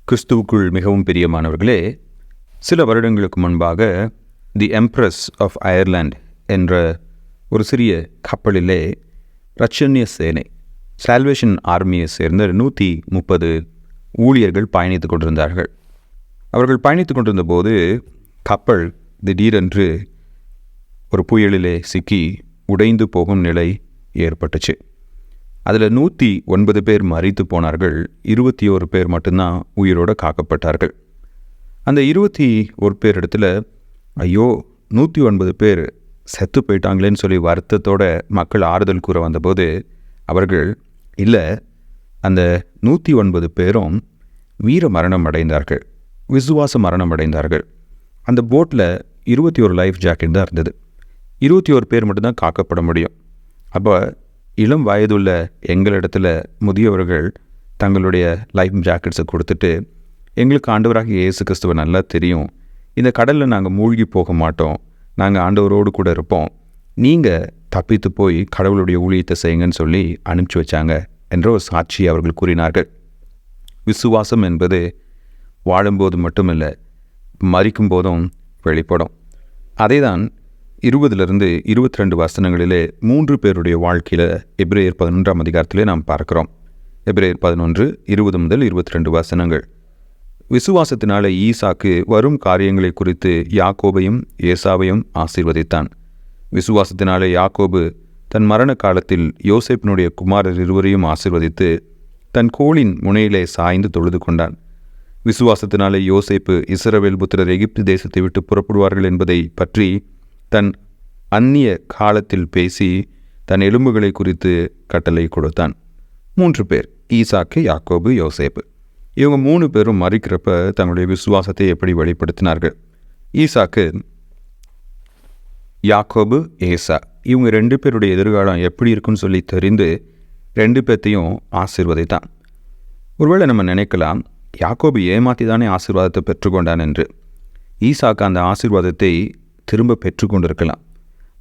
கிறிஸ்துவுக்குள் மிகவும் பிரியமானவர்களே, சில வருடங்களுக்கு முன்பாக தி எம்ப்ரஸ் ஆஃப் அயர்லாந்து என்ற ஒரு சிறிய கப்பலிலே ரட்சண்ய சேனை சால்வேஷன் ஆர்மியை சேர்ந்த 130 ஊழியர்கள் பயணித்து கொண்டிருந்தார்கள். அவர்கள் பயணித்து கொண்டிருந்த போது கப்பல் திடீரென்று ஒரு புயலிலே சிக்கி உடைந்து போகும் நிலை ஏற்பட்டுச்சு. அதில் 109 பேர் மரித்து போனார்கள். 21 பேர் மட்டும்தான் உயிரோடு காக்கப்பட்டார்கள். அந்த 21 பேர் இடத்துல ஐயோ 109 பேர் செத்து போயிட்டாங்களேன்னு சொல்லி வருத்தத்தோடு மக்கள் ஆறுதல் கூற வந்தபோது அவர்கள் இல்லை, அந்த 109 பேரும் வீர மரணம் அடைந்தார்கள், விசுவாச மரணம் அடைந்தார்கள். அந்த போட்டில் 21 லைஃப் ஜாக்கெட் தான் இருந்தது. 21 பேர் மட்டும்தான் காக்கப்பட முடியும். அப்போ இளம் வயதுள்ள எங்களிடத்தில் முதியவர்கள் தங்களுடைய லைஃப் ஜாக்கெட்ஸை கொடுத்துட்டு, எங்களுக்கு ஆண்டவராகிய இயேசு கிறிஸ்துவை நல்லா தெரியும், இந்த கடலில் நாங்கள் மூழ்கி போக மாட்டோம், நாங்கள் ஆண்டவரோடு கூட இருப்போம், நீங்கள் தப்பித்து போய் கடவுளுடைய ஊழியத்தை செய்யுங்கன்னு சொல்லி அனுப்பிச்சி வச்சாங்க என்ற ஒரு சாட்சியை அவர்கள் கூறினார்கள். விசுவாசம் என்பது வாழும்போது மட்டுமில்லை, மரிக்கும் போதும் வெளிப்படும். அதே தான் 20 22 வசனங்களிலே 3 பேருடைய வாழ்க்கையில் எபிரேயர் 11ஆம் அதிகாரத்திலே நாம் பார்க்கிறோம். எபிரேயர் 11 20 முதல் 22 வசனங்கள். விசுவாசத்தினால ஈசாக்கு வரும் காரியங்களை குறித்து யாக்கோபையும் ஏசாவையும் ஆசீர்வதித்தான். விசுவாசத்தினாலே யாக்கோபு தன் மரண காலத்தில் யோசேப்பினுடைய குமாரர் இருவரையும் ஆசீர்வதித்து தன் கோலின் முனையிலே சாய்ந்து தொழுது கொண்டான். விசுவாசத்தினாலே யோசேப்பு இஸ்ரவேல் புத்திரர் எகிப்து தேசத்தை விட்டு புறப்படுவார்கள் என்பதை பற்றி தன் அந்நிய காலத்தில் பேசி தன் எலும்புகளை குறித்து கட்டளை கொடுத்தான். 3 பேர், ஈசாக்கு, யாக்கோபு, யோசேப்பு. இவங்க 3 பேரும் மறிக்கிறப்ப தங்களுடைய விசுவாசத்தை எப்படி வெளிப்படுத்தினார்கள்? ஈசாக்கு, யாக்கோபு, ஏசா, இவங்க 2 பேருடைய எதிர்காலம் எப்படி இருக்குன்னு சொல்லி தெரிந்து 2 பேர்த்தையும் ஆசீர்வதித்தான். ஒருவேளை நம்ம நினைக்கலாம், யாக்கோபு ஏமாற்றி தானே ஆசீர்வாதத்தை பெற்றுக்கொண்டான் என்று. ஈசாக்கு அந்த ஆசீர்வாதத்தை திரும்ப பெற்றுக்கொண்டிருக்கலாம்.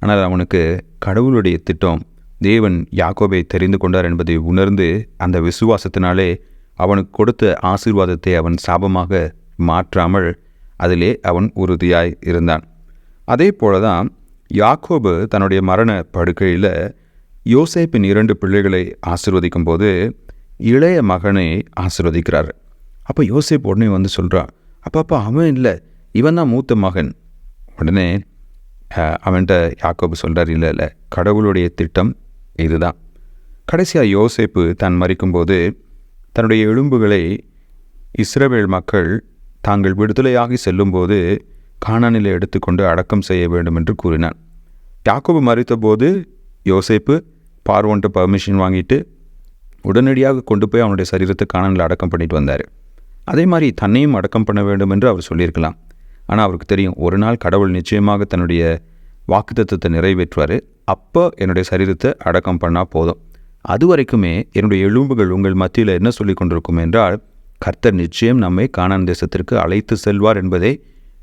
ஆனால் அவனுக்கு கடவுளுடைய திட்டம், தேவன் யாக்கோபை தெரிந்து கொண்டார் என்பதை உணர்ந்து அந்த விசுவாசத்தினாலே அவனுக்கு கொடுத்த ஆசீர்வாதத்தை அவன் சாபமாக மாற்றாமல் அதிலே அவன் உறுதியாய் இருந்தான். அதே போல தான் யாக்கோபு தன்னுடைய மரண படுக்கையில் யோசேப்பின் 2 பிள்ளைகளை ஆசீர்வதிக்கும் போது இளைய மகனை ஆசீர்வதிக்கிறார். அப்போ யோசேப்பு உடனே வந்து சொல்கிறான், அப்பா அவன் இல்லை, இவன் தான் மூத்த மகன். உடனே அவன்கிட்ட யாக்கோபு சொல்கிறார், இல்லை, கடவுளுடைய திட்டம் இதுதான். கடைசியாக யோசேப்பு தான் மரிக்கும்போது தன்னுடைய எலும்புகளை இஸ்ரவேல் மக்கள் தாங்கள் விடுதலையாகி செல்லும்போது கானானிலே எடுத்துக்கொண்டு அடக்கம் செய்ய வேண்டும் என்று கூறினான். யாக்கோபு மரித்தபோது யோசேப்பு பார்வோன்ட்டு பர்மிஷன் வாங்கிட்டு உடனடியாக கொண்டு போய் அவனுடைய சரீரத்தை கானானில் அடக்கம் பண்ணிட்டு வந்தார். அதே மாதிரி தன்னையும் அடக்கம் பண்ண வேண்டும் என்று அவர் சொல்லியிருக்கலாம். ஆனால் அவருக்கு தெரியும், ஒரு நாள் கடவுள் நிச்சயமாக தன்னுடைய வாக்குத்தத்தத்தை நிறைவேற்றுவார், அப்போ என்னுடைய சரீரத்தை அடக்கம் பண்ணால் போதும், அது வரைக்குமே என்னுடைய எலும்புகள் உங்கள் மத்தியில் என்ன சொல்லி கொண்டிருக்கும் என்றால், கர்த்தர் நிச்சயம் நம்மை கானான் தேசத்திற்கு அழைத்து செல்வார் என்பதை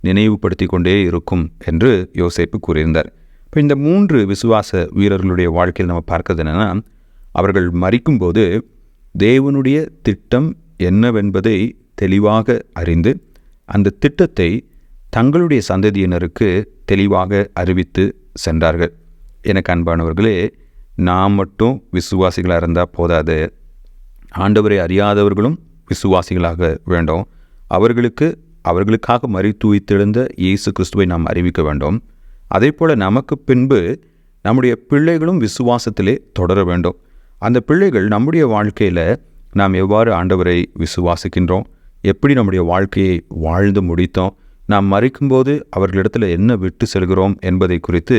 நினைவுபடுத்தி கொண்டே இருக்கும் என்று யோசேப்பு கூறியிருந்தார். இப்போ இந்த 3 விசுவாச வீரர்களுடைய வாழ்க்கையில் நம்ம பார்க்கறது என்னென்னா, அவர்கள் மரிக்கும்போது தேவனுடைய திட்டம் என்னவென்பதை தெளிவாக அறிந்து அந்த திட்டத்தை தங்களுடைய சந்ததியினருக்கு தெளிவாக அறிவித்து சென்றார்கள். எனக்கு அன்பானவர்களே, நாம் மட்டும் விசுவாசிகளாக இருந்தால் போதாது, ஆண்டவரை அறியாதவர்களும் விசுவாசிகளாக வேண்டும். அவர்களுக்காக மரித்து உயிர்த்தெழுந்த இயேசு கிறிஸ்துவை நாம் அறிவிக்க வேண்டும். அதே போல் நமக்கு பின்பு நம்முடைய பிள்ளைகளும் விசுவாசத்திலே தொடர வேண்டும். அந்த பிள்ளைகள் நம்முடைய வாழ்க்கையில் நாம் எவ்வாறு ஆண்டவரை விசுவாசிக்கின்றோம், எப்படி நம்முடைய வாழ்க்கையை வாழ்ந்து முடித்தோம், நாம் மரிக்கும்போது அவர்களிடத்தில் என்ன விட்டு செல்கிறோம் என்பதை குறித்து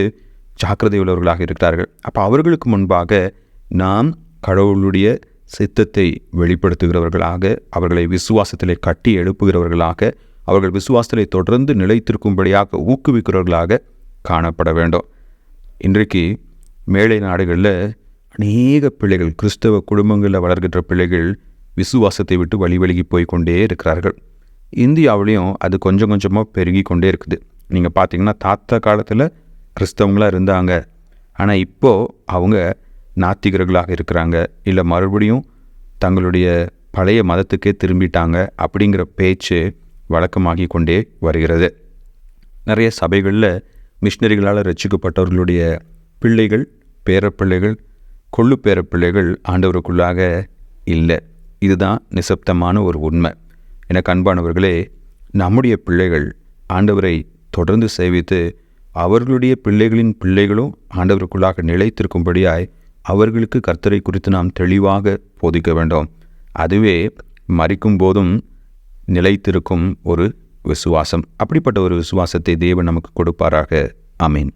ஜாக்கிரதை உள்ளவர்களாக இருக்கிறார்கள். அப்போ அவர்களுக்கு முன்பாக நாம் கடவுளுடைய சித்தத்தை வெளிப்படுத்துகிறவர்களாக, அவர்களை விசுவாசத்திலே கட்டி எழுப்புகிறவர்களாக, அவர்கள் விசுவாசத்திலே தொடர்ந்து நிலைத்திருக்கும்படியாக ஊக்குவிக்கிறவர்களாக காணப்பட வேண்டும். இன்றைக்கு மேலை நாடுகளில் அநேக பிள்ளைகள், கிறிஸ்தவ குடும்பங்களில் வளர்கின்ற பிள்ளைகள் விசுவாசத்தை விட்டு வழி போய் கொண்டே இருக்கிறார்கள். இந்தியாவிலையும் அது கொஞ்சம் கொஞ்சமாக பெருகி கொண்டே இருக்குது. நீங்கள் பார்த்தீங்கன்னா, தாத்தா காலத்தில் கிறிஸ்தவங்களாக இருந்தாங்க, ஆனால் இப்போது அவங்க நாத்திகர்களாக இருக்கிறாங்க, இல்லை மறுபடியும் தங்களுடைய பழைய மதத்துக்கே திரும்பிட்டாங்க அப்படிங்கிற பேச்சு வழக்கமாகி கொண்டே வருகிறது. நிறைய சபைகளில் மிஷினரிகளால் ரட்சிக்கப்பட்டவர்களுடைய பிள்ளைகள், பேரப்பிள்ளைகள், கொள்ளு பேரப்பிள்ளைகள் ஆண்டவருக்குள்ளாக இல்லை. இதுதான் நிசப்தமான ஒரு உண்மை. எனக்கு அன்பானவர்களே, நம்முடைய பிள்ளைகள் ஆண்டவரை தொடர்ந்து சேவித்து அவர்களுடைய பிள்ளைகளின் பிள்ளைகளும் ஆண்டவருக்குள்ளாக நிலைத்திருக்கும்படியாய் அவர்களுக்கு கர்த்தரை குறித்து நாம் தெளிவாக போதிக்க வேண்டும். அதுவே மரிக்கும் போதும் நிலைத்திருக்கும் ஒரு விசுவாசம். அப்படிப்பட்ட ஒரு விசுவாசத்தை தேவன் நமக்கு கொடுப்பாராக. ஆமீன்.